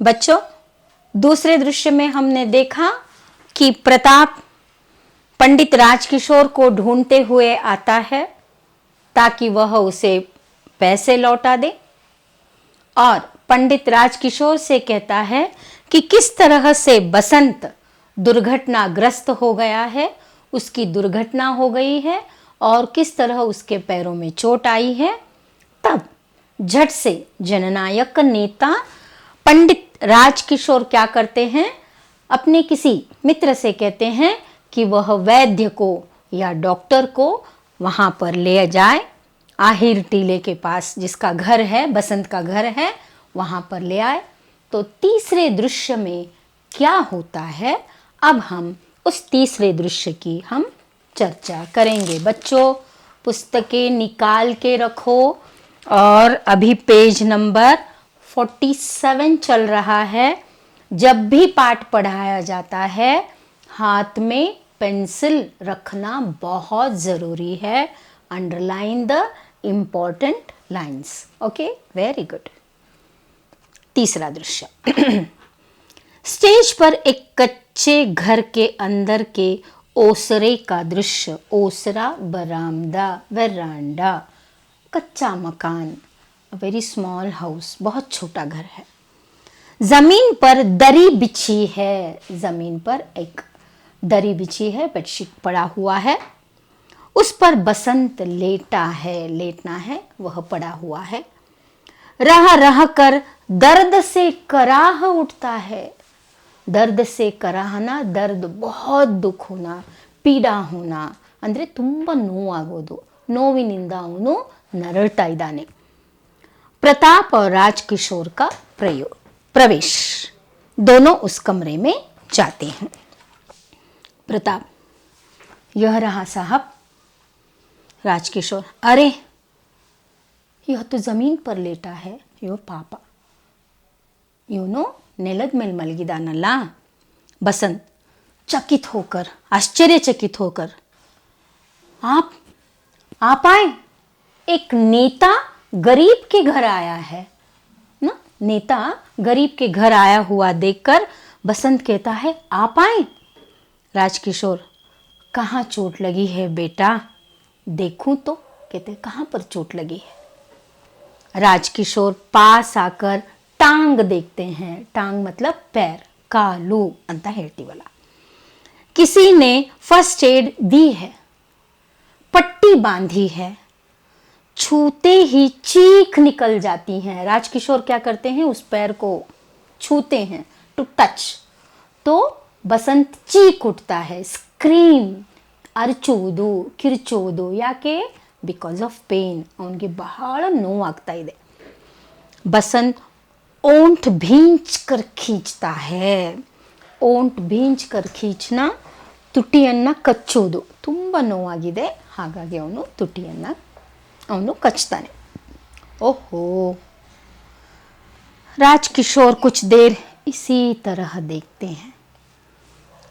बच्चों, दूसरे दृश्य में हमने देखा कि प्रताप पंडित राजकिशोर को ढूंढते हुए आता है ताकि वह उसे पैसे लौटा दे, और पंडित राजकिशोर से कहता है कि किस तरह से बसंत दुर्घटनाग्रस्त हो गया है, उसकी दुर्घटना हो गई है और किस तरह उसके पैरों में चोट आई है। तब झट से जननायक नेता पंडित राजकिशोर क्या करते हैं, अपने किसी मित्र से कहते हैं कि वह वैद्य को या डॉक्टर को वहां पर ले जाए, आहिर टीले के पास जिसका घर है, बसंत का घर है, वहां पर ले आए। तो तीसरे दृश्य में क्या होता है, अब हम उस तीसरे दृश्य की हम चर्चा करेंगे। बच्चों, पुस्तकें निकाल के रखो और अभी पेज नंबर 47 चल रहा है। जब भी पाठ पढ़ाया जाता है हाथ में पेंसिल रखना बहुत ज़रूरी है। Underline the important lines. Okay, very good. तीसरा दृश्य स्टेज पर एक कच्चे घर के अंदर के ओसरे का दृश्य। ओसरा बरामदा, वरांडा, कच्चा मकान, वेरी स्मॉल हाउस, बहुत छोटा घर है। जमीन पर दरी बिछी है, जमीन पर एक दरी बिछी है, बेडशीट पड़ा हुआ है, उस पर बसंत लेटा है, लेटना है, वह पड़ा हुआ है। रह रह कर दर्द से कराह उठता है। दर्द से कराहना, दर्द बहुत दुख होना, ಪೀಡಾ ಹೋನಾ ಅಂದರೆ ತುಂಬ ನೋವಾಗೋದು, ನೋವಿನಿಂದ ಅವನು ನರಳ್ತಾ ಇದ್ದಾನೆ। प्रताप और राजकिशोर का प्रवेश, दोनों उस कमरे में जाते हैं। प्रताप, यह रहा साहब। राजकिशोर, अरे यह तो जमीन पर लेटा है, यो पापा, ಇವನು ನೆಲದ ಮೇಲೆ ಮಲಗಿದಾನಲ್ಲ। बसंत चकित होकर, आश्चर्यचकित होकर, आप आए? एक नेता गरीब के घर आया है ना। नेता गरीब के घर आया हुआ देखकर बसंत कहता है, आप आए? राजकिशोर, कहाँ चोट लगी है बेटा, देखूं तो। कहते, कहाँ पर चोट लगी है? राजकिशोर पास आकर टांग देखते हैं। टांग मतलब पैर, कालू अंत ಹೇಳ್ತೀವಲ್ಲ। किसी ने फर्स्ट एड दी है, पट्टी बांधी है। छूते ही चीख निकल जाती हैं। राजकिशोर क्या करते हैं, उस पैर को छूते हैं, टू टच, तो बसंत चीख उठता है, स्क्रीम, ಅರಚುವುದು, ಕಿರ್ಚುವುದು। ಯಾಕೆ? ಬಿಕಾಸ್ ಆಫ್ ಪೇನ್, ಅವನಿಗೆ ಬಹಳ ನೋವಾಗ್ತಾ ಇದೆ। बसंत ओंठ भींच कर खींचता है। ओंठ भींच कर खींचना, ತುಟಿಯನ್ನು ಕಚ್ಚುವುದು। ತುಂಬ ನೋವಾಗಿದೆ, ಹಾಗಾಗಿ ಅವನು ತುಟಿಯನ್ನು ಅವನು ಕಚ್ತಾನೆ। ओहो। राजकिशोर कुछ देर इसी तरह देखते हैं।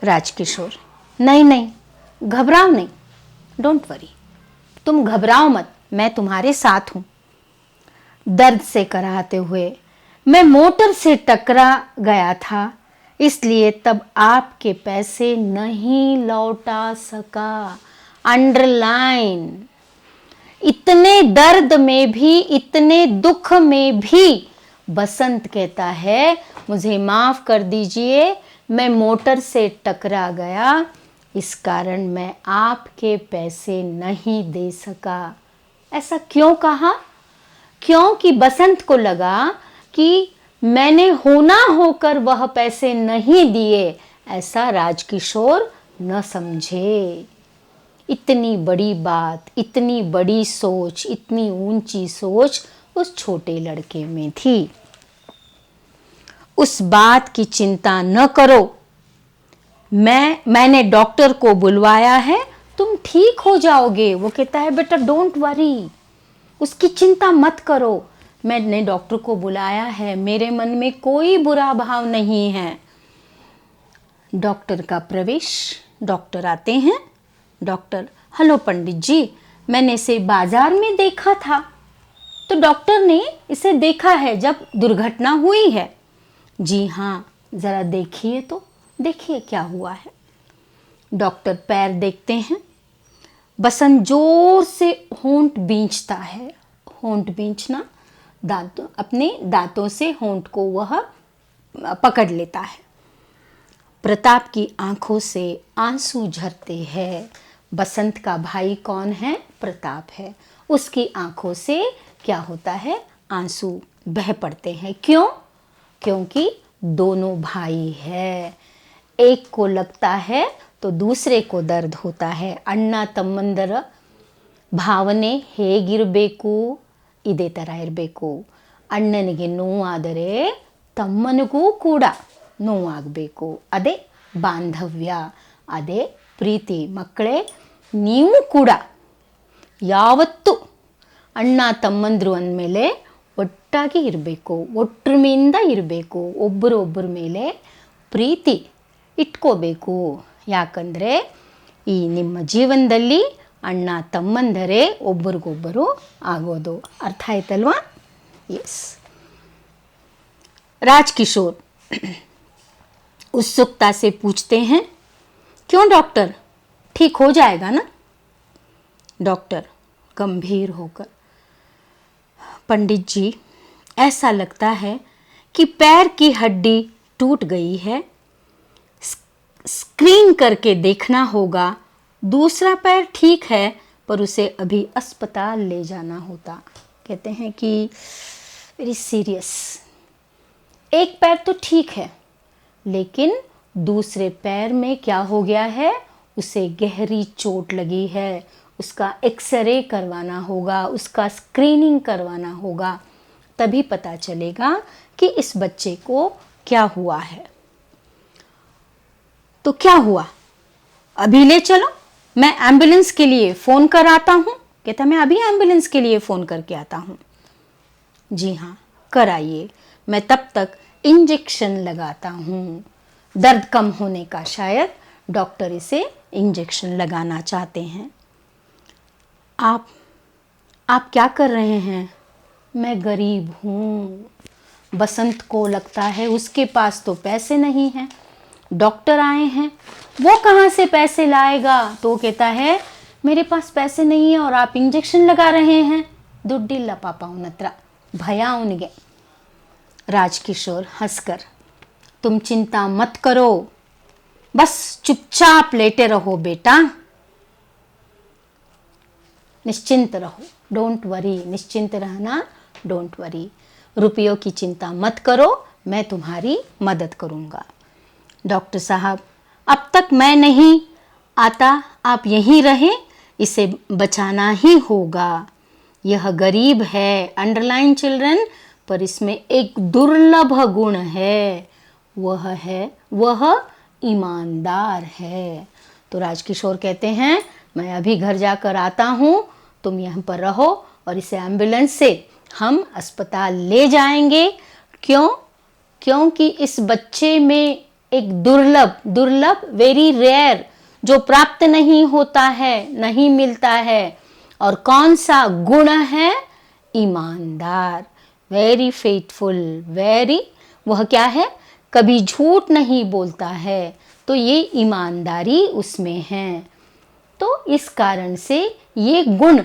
राजकिशोर, नहीं नहीं, घबराओ नहीं, डोंट वरी, तुम घबराओ मत, मैं तुम्हारे साथ हूँ। दर्द से कराहते हुए, मैं मोटर से टकरा गया था, इसलिए तब आपके पैसे नहीं लौटा सका। अंडरलाइन। इतने दर्द में भी, इतने दुख में भी बसंत कहता है, मुझे माफ कर दीजिए, मैं मोटर से टकरा गया, इस कारण मैं आपके पैसे नहीं दे सका। ऐसा क्यों कहा? क्योंकि बसंत को लगा कि मैंने होना होकर वह पैसे नहीं दिए, ऐसा राजकिशोर न समझे। इतनी बड़ी बात, इतनी बड़ी सोच, इतनी ऊंची सोच उस छोटे लड़के में थी। उस बात की चिंता न करो, मैंने डॉक्टर को बुलवाया है, तुम ठीक हो जाओगे। वो कहता है, बेटा डोंट वरी, उसकी चिंता मत करो, मैंने डॉक्टर को बुलाया है, मेरे मन में कोई बुरा भाव नहीं है। डॉक्टर का प्रवेश, डॉक्टर आते हैं। डॉक्टर, हेलो पंडित जी, मैंने इसे बाजार में देखा था। तो डॉक्टर ने इसे देखा है जब दुर्घटना हुई है। जी हाँ, जरा देखिए तो, देखिए क्या हुआ है। डॉक्टर पैर देखते हैं। बसंत जोर से होंठ बींचता है। होंठ बींचना, दांतों, अपने दांतों से होंठ को वह पकड़ लेता है। प्रताप की आंखों से आंसू झरते हैं। बसंत का भाई कौन है? प्रताप है। उसकी आंखों से क्या होता है? आंसू बह पड़ते हैं। क्यों? क्योंकि दोनों भाई है। एक को लगता है तो दूसरे को दर्द होता है। अण्ಣ ತಮ್ಮಂದರ ಭಾವನೆ ಹೇಗಿರಬೇಕು ಇದೇ ಥರ ಇರಬೇಕು. ಅಣ್ಣನಿಗೆ ನೋವಾದರೆ ತಮ್ಮನಿಗೂ ಕೂಡ ನೋವಾಗಬೇಕು. ಅದೇ ಬಾಂಧವ್ಯ, ಅದೇ ಪ್ರೀತಿ. ಮಕ್ಕಳೇ, ನೀವು ಕೂಡ ಯಾವತ್ತೂ ಅಣ್ಣ ತಮ್ಮಂದರು ಅಂದಮೇಲೆ ಒಟ್ಟಾಗಿ ಇರಬೇಕು, ಒಟ್ಟುಮೆಯಿಂದ ಇರಬೇಕು, ಒಬ್ಬರ ಮೇಲೆ ಪ್ರೀತಿ ಇಟ್ಕೋಬೇಕು. ಯಾಕಂದರೆ ಈ ನಿಮ್ಮ ಜೀವನದಲ್ಲಿ ಅಣ್ಣ ತಮ್ಮಂದರೇ ಒಬ್ಬರಿಗೊಬ್ಬರು ಆಗೋದು. ಅರ್ಥ ಆಯ್ತಲ್ವಾ? ಎಸ್. राजकिशोर उत्सुकता से पूछते हैं, क्यों डॉक्टर, ठीक हो जाएगा ना? डॉक्टर गंभीर होकर, पंडित जी, ऐसा लगता है कि पैर की हड्डी टूट गई है। स्क्रीन करके देखना होगा। दूसरा पैर ठीक है पर उसे अभी अस्पताल ले जाना होता. कहते हैं कि वेरी सीरियस. एक पैर तो ठीक है लेकिन दूसरे पैर में क्या हो गया है? उसे गहरी चोट लगी है. उसका एक्सरे करवाना होगा, उसका स्क्रीनिंग करवाना होगा, तभी पता चलेगा कि इस बच्चे को क्या हुआ है. तो क्या हुआ? अभी ले चलो, मैं एम्बुलेंस के लिए फ़ोन कराता हूँ. कहता मैं अभी एम्बुलेंस के लिए फ़ोन करके आता हूँ. जी हाँ, कराइए, मैं तब तक इंजेक्शन लगाता हूँ. दर्द कम होने का शायद डॉक्टर इसे इंजेक्शन लगाना चाहते हैं. आप क्या कर रहे हैं? मैं गरीब हूँ. बसंत को लगता है उसके पास तो पैसे नहीं हैं. डॉक्टर आए हैं, वो कहाँ से पैसे लाएगा? तो कहता है मेरे पास पैसे नहीं है और आप इंजेक्शन लगा रहे हैं. ದುಡ್ಡಿಲ್ಲ ಪಾಪ ಅವನ ಹತ್ರ, ಭಯ ಅವನಿಗೆ. राजकिशोर हंसकर, तुम चिंता मत करो, बस चुपचाप लेटे रहो बेटा, निश्चिंत रहो. डोंट वरी, निश्चिंत रहना, डोंट वरी. रुपयों की चिंता मत करो, मैं तुम्हारी मदद करूँगा. डॉक्टर साहब, अब तक मैं नहीं आता, आप यहीं रहें, इसे बचाना ही होगा. यह गरीब है, अंडरलाइन चिल्ड्रन, पर इसमें एक दुर्लभ गुण है, वह ईमानदार है. तो राजकिशोर कहते हैं मैं अभी घर जाकर आता हूँ, तुम यहाँ पर रहो और इसे एम्बुलेंस से हम अस्पताल ले जाएंगे. क्यों? क्योंकि इस बच्चे में एक दुर्लभ वेरी रेयर, जो प्राप्त नहीं होता है, नहीं मिलता है. और कौन सा गुण है? ईमानदार, वेरी फेथफुल, वेरी, वह क्या है? कभी झूठ नहीं बोलता है. तो ये ईमानदारी उसमें है. तो इस कारण से ये गुण,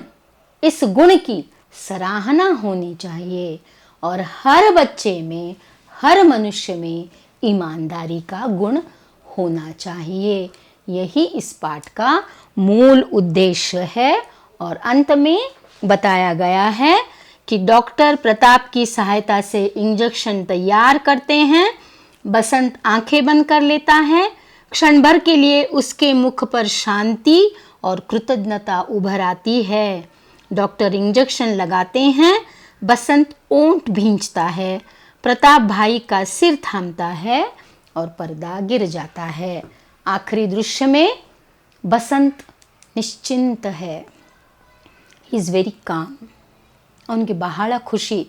इस गुण की सराहना होनी चाहिए. और हर बच्चे में, हर मनुष्य में ईमानदारी का गुण होना चाहिए. यही इस पाठ का मूल उद्देश्य है. और अंत में बताया गया है कि डॉक्टर प्रताप की सहायता से इंजेक्शन तैयार करते हैं. बसंत आंखें बंद कर लेता है. क्षण भर के लिए उसके मुख पर शांति और कृतज्ञता उभर आती है. डॉक्टर इंजेक्शन लगाते हैं. बसंत ओंठ भींचता है. प्रताप भाई का सिर थामता है और पर्दा गिर जाता है. आखिरी दृश्य में बसंत निश्चिंत है. He is very calm. उनकी बहाಳ खुशी.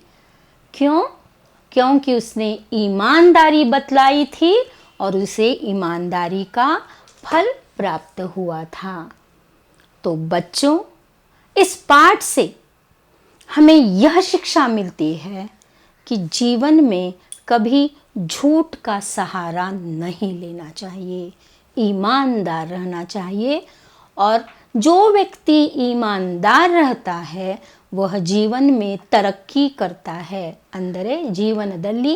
क्यों? क्योंकि उसने ईमानदारी बतलाई थी और उसे ईमानदारी का फल प्राप्त हुआ था. तो बच्चों, इस पाठ से हमें यह शिक्षा मिलती है कि जीवन में कभी झूठ का सहारा नहीं लेना चाहिए, ईमानदार रहना चाहिए। और जो व्यक्ति ईमानदार रहता है वह जीवन में तरक्की करता है। ಅಂದರೆ ಜೀವನದಲ್ಲಿ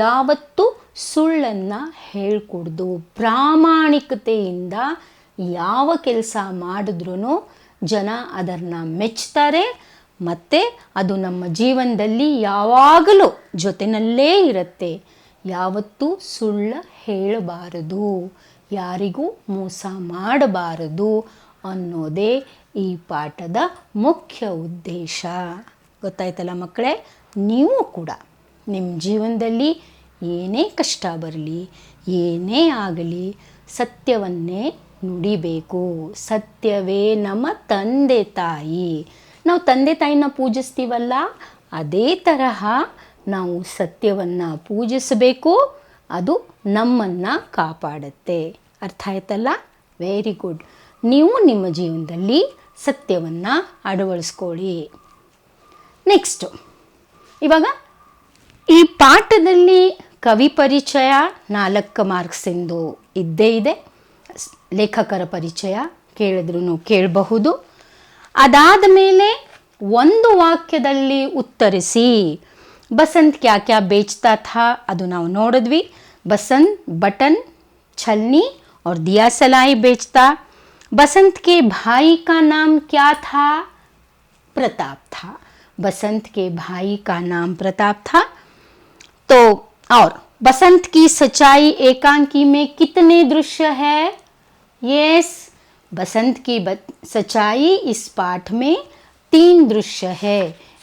ಯಾವತ್ತೂ ಸುಳ್ಳನ್ನು ಹೇಳ್ಕೊಡ್ದು, ಪ್ರಾಮಾಣಿಕತೆಯಿಂದ ಯಾವ ಕೆಲಸ ಮಾಡಿದ್ರೂ ಜನ ಅದನ್ನು ಮೆಚ್ತಾರೆ ಮತ್ತು ಅದು ನಮ್ಮ ಜೀವನದಲ್ಲಿ ಯಾವಾಗಲೂ ಜೊತೆಯಲ್ಲೇ ಇರುತ್ತೆ. ಯಾವತ್ತೂ ಸುಳ್ಳು ಹೇಳಬಾರದು, ಯಾರಿಗೂ ಮೋಸ ಮಾಡಬಾರದು ಅನ್ನೋದೇ ಈ ಪಾಠದ ಮುಖ್ಯ ಉದ್ದೇಶ. ಗೊತ್ತಾಯ್ತಲ್ಲ ಮಕ್ಕಳೇ? ನೀವು ಕೂಡ ನಿಮ್ಮ ಜೀವನದಲ್ಲಿ ಏನೇ ಕಷ್ಟ ಬರಲಿ, ಏನೇ ಆಗಲಿ, ಸತ್ಯವನ್ನೇ ನುಡಿಬೇಕು. ಸತ್ಯವೇ ನಮ್ಮ ತಂದೆ ತಾಯಿ. ನಾವು ತಂದೆ ತಾಯಿನ ಪೂಜಿಸ್ತೀವಲ್ಲ, ಅದೇ ತರಹ ನಾವು ಸತ್ಯವನ್ನು ಪೂಜಿಸಬೇಕು. ಅದು ನಮ್ಮನ್ನು ಕಾಪಾಡುತ್ತೆ. ಅರ್ಥ ಆಯ್ತಲ್ಲ? Very good. ನೀವು ನಿಮ್ಮ ಜೀವನದಲ್ಲಿ ಸತ್ಯವನ್ನು ಅಳವಡಿಸ್ಕೊಳ್ಳಿ. ನೆಕ್ಸ್ಟು, ಇವಾಗ ಈ ಪಾಠದಲ್ಲಿ ಕವಿ ಪರಿಚಯ 4 ಮಾರ್ಕ್ಸಿಂದು ಇದ್ದೇ ಇದೆ. ಲೇಖಕರ ಪರಿಚಯ ಕೇಳಿದ್ರೂ ಕೇಳಬಹುದು. ಅದಾದ ಮೇಲೆ ಒಂದು ವಾಕ್ಯದಲ್ಲಿ ಉತ್ತರಿಸಿ. बसंत क्या क्या बेचता था ಅದು ನಾವು ನೋಡಿದ್ವಿ. बसंत बटन, छलनी और दिया सलाई बेचता. बसंत के भाई का नाम क्या था? प्रताप था. बसंत के भाई का नाम प्रताप था. तो और बसंत की सच्चाई एकांकी में कितने दृश्य है? यस, बसंत की सच्चाई इस पाठ में 3 दृश्य है.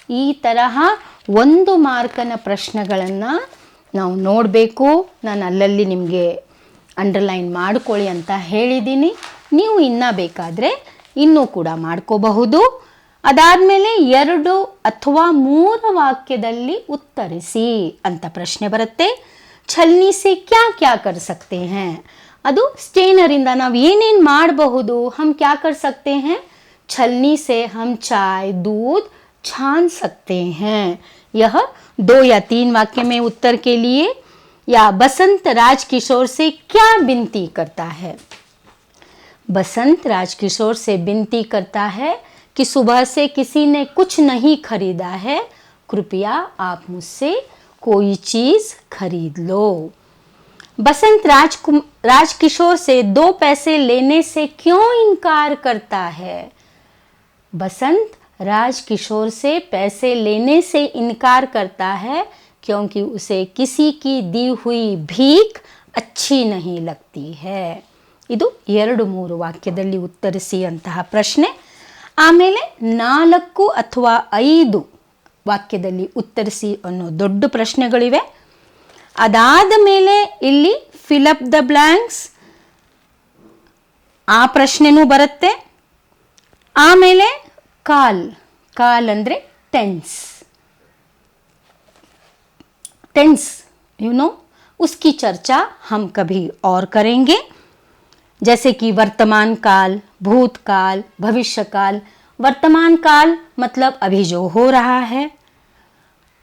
ಈ ತರಹ 1 ಮಾರ್ಕನ ಪ್ರಶ್ನೆಗಳನ್ನು ನಾವು ನೋಡಬೇಕು. ನಾನು ಅಲ್ಲಲ್ಲಿ ನಿಮಗೆ ಅಂಡರ್ಲೈನ್ ಮಾಡ್ಕೊಳ್ಳಿ ಅಂತ ಹೇಳಿದ್ದೀನಿ. ನೀವು ಇನ್ನೂ ಬೇಕಾದರೆ ಇನ್ನೂ ಕೂಡ ಮಾಡ್ಕೋಬಹುದು. ಅದಾದಮೇಲೆ 2 ಅಥವಾ 3 ವಾಕ್ಯದಲ್ಲಿ ಉತ್ತರಿಸಿ ಅಂತ ಪ್ರಶ್ನೆ ಬರುತ್ತೆ. ಛಲ್ನಿ ಸೆ ಕ್ಯಾ ಕ್ಯಾ ಕರ್ ಸಕ್ತೆ ಹ್ಯಾಂ? ಅದು ಸ್ಟೇನರಿಂದ ನಾವು ಏನೇನು ಮಾಡಬಹುದು? ಹಮ್ ಕ್ಯಾ ಕರ್ ಸಕ್ತೆ ಹ್ಯಾಂ? छलनी से हम चाय दूध छान सकते हैं. यह 2 या 3 वाक्य में उत्तर के लिए. या बसंत राजकिशोर से क्या विनती करता है? बसंत राजकिशोर से विनती करता है कि सुबह से किसी ने कुछ नहीं खरीदा है, कृपया आप मुझसे कोई चीज़ खरीद लो. बसंत राजकिशोर से 2 पैसे लेने से क्यों इनकार करता है? बसंत राजकिशोर से पैसे लेने से इनकार करता है क्योंकि उसे किसी की दी हुई भीख अच्छी नहीं लगती है. ಇದು 2-3 ವಾಕ್ಯದಲ್ಲಿ ಉತ್ತರಿಸಿ ಅಂತಹ ಪ್ರಶ್ನೆ. ಆಮೇಲೆ 4 ಅಥವಾ 5 ವಾಕ್ಯದಲ್ಲಿ ಉತ್ತರಿಸಿ ಅನ್ನೋ ದೊಡ್ಡ ಪ್ರಶ್ನೆಗಳಿವೆ. ಅದಾದ ಮೇಲೆ ಇಲ್ಲಿ ಫಿಲ್ ಅಪ್ ದ ಬ್ಲ್ಯಾಂಕ್ಸ್ ಆ ಪ್ರಶ್ನೆನೂ ಬರುತ್ತೆ. ಆಮೇಲೆ काल ಅಂದರೆ टेंस यू नो, उसकी चर्चा हम कभी और करेंगे. जैसे कि वर्तमान काल, भूतकाल, भविष्य काल. वर्तमान काल मतलब अभी जो हो रहा है,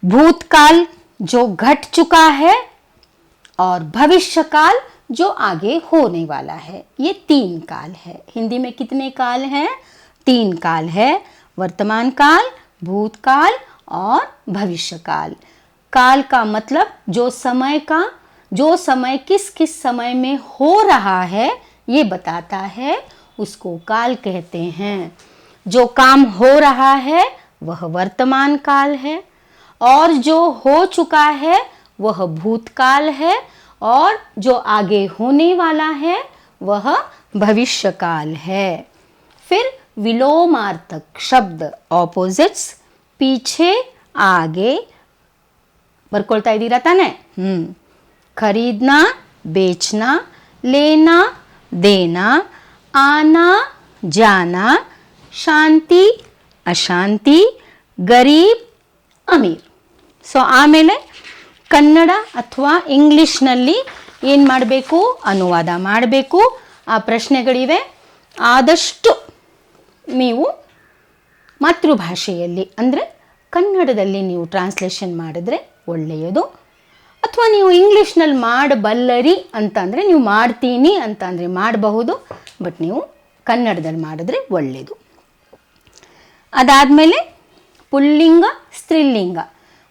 भूतकाल जो घट चुका है, और भविष्य काल जो आगे होने वाला है. ये 3 काल है. हिंदी में कितने काल हैं? 3 काल है. वर्तमान काल, भूतकाल और भविष्य काल. काल का मतलब जो समय किस किस समय में हो रहा है ये बताता है, उसको काल कहते हैं. जो काम हो रहा है वह वर्तमान काल है, और जो हो चुका है वह भूतकाल है, और जो आगे होने वाला है वह भविष्य काल है. फिर विलोमार्थक शब्द ऑपोजिट्स पीछे आगे ಬರ್ಕೊಳ್ತಾ ಇದ್ದೀರಾ ತಾನೆ? खरीदना, बेचना, लेना, देना, आना, जाना, शांति, अशांति, गरीब, अमीर. ಸೊ ಆಮೇಲೆ ಕನ್ನಡ ಅಥವಾ ಇಂಗ್ಲಿಷ್ನಲ್ಲಿ ಏನು ಮಾಡಬೇಕು? ಅನುವಾದ ಮಾಡಬೇಕು. ಆ ಪ್ರಶ್ನೆಗಳಿವೆ. ಆದಷ್ಟು ನೀವು ಮಾತೃಭಾಷೆಯಲ್ಲಿ ಅಂದರೆ ಕನ್ನಡದಲ್ಲಿ ನೀವು ಟ್ರಾನ್ಸ್ಲೇಷನ್ ಮಾಡಿದ್ರೆ ಒಳ್ಳೆಯದು. ಅಥವಾ ನೀವು ಇಂಗ್ಲೀಷ್ನಲ್ಲಿ ಮಾಡಬಲ್ಲರಿ ಅಂತಂದರೆ ನೀವು ಮಾಡ್ತೀನಿ ಅಂತಂದರೆ ಮಾಡಬಹುದು, ಬಟ್ ನೀವು ಕನ್ನಡದಲ್ಲಿ ಮಾಡಿದ್ರೆ ಒಳ್ಳೆಯದು. ಅದಾದಮೇಲೆ ಪುಲ್ಲಿಂಗ ಸ್ತ್ರೀಲಿಂಗ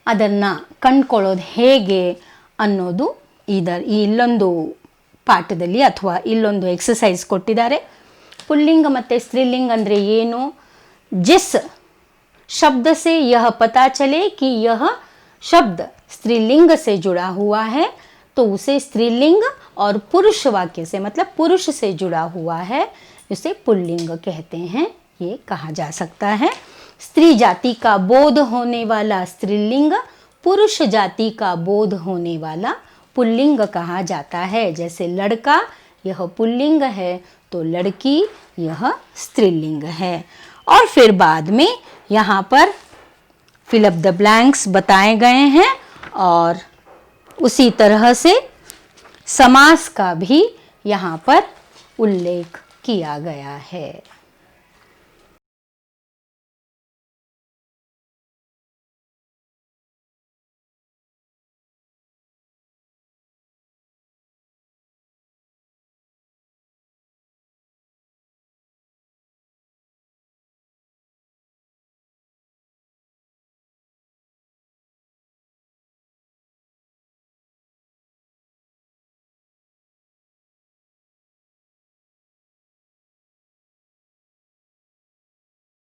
ಅದನ್ನು ಕಂಡ್ಕೊಳ್ಳೋದು ಹೇಗೆ ಅನ್ನೋದು ಇಲ್ಲೊಂದು ಪಾಠದಲ್ಲಿ ಅಥವಾ ಇಲ್ಲೊಂದು ಎಕ್ಸಸೈಸ್ ಕೊಟ್ಟಿದ್ದಾರೆ. पुल्लिंग ಮತ್ತು स्त्रीलिंग ಅಂದರೆ ಏನು? जिस शब्द से यह पता चले कि यह शब्द स्त्रीलिंग से जुड़ा हुआ है तो उसे स्त्रीलिंग, और पुरुष वाक्य से मतलब पुरुष से जुड़ा हुआ है उसे पुल्लिंग कहते हैं, ये कहा जा सकता है. स्त्री जाति का बोध होने वाला स्त्रीलिंग पुरुष जाति का बोध होने वाला पुल्लिंग कहा जाता है. जैसे लड़का यह पुल्लिंग है तो लड़की यह स्त्रीलिंग है. और फिर बाद में यहाँ पर फिल अप द ब्लैंक्स बताए गए हैं और उसी तरह से समास का भी यहाँ पर उल्लेख किया गया है.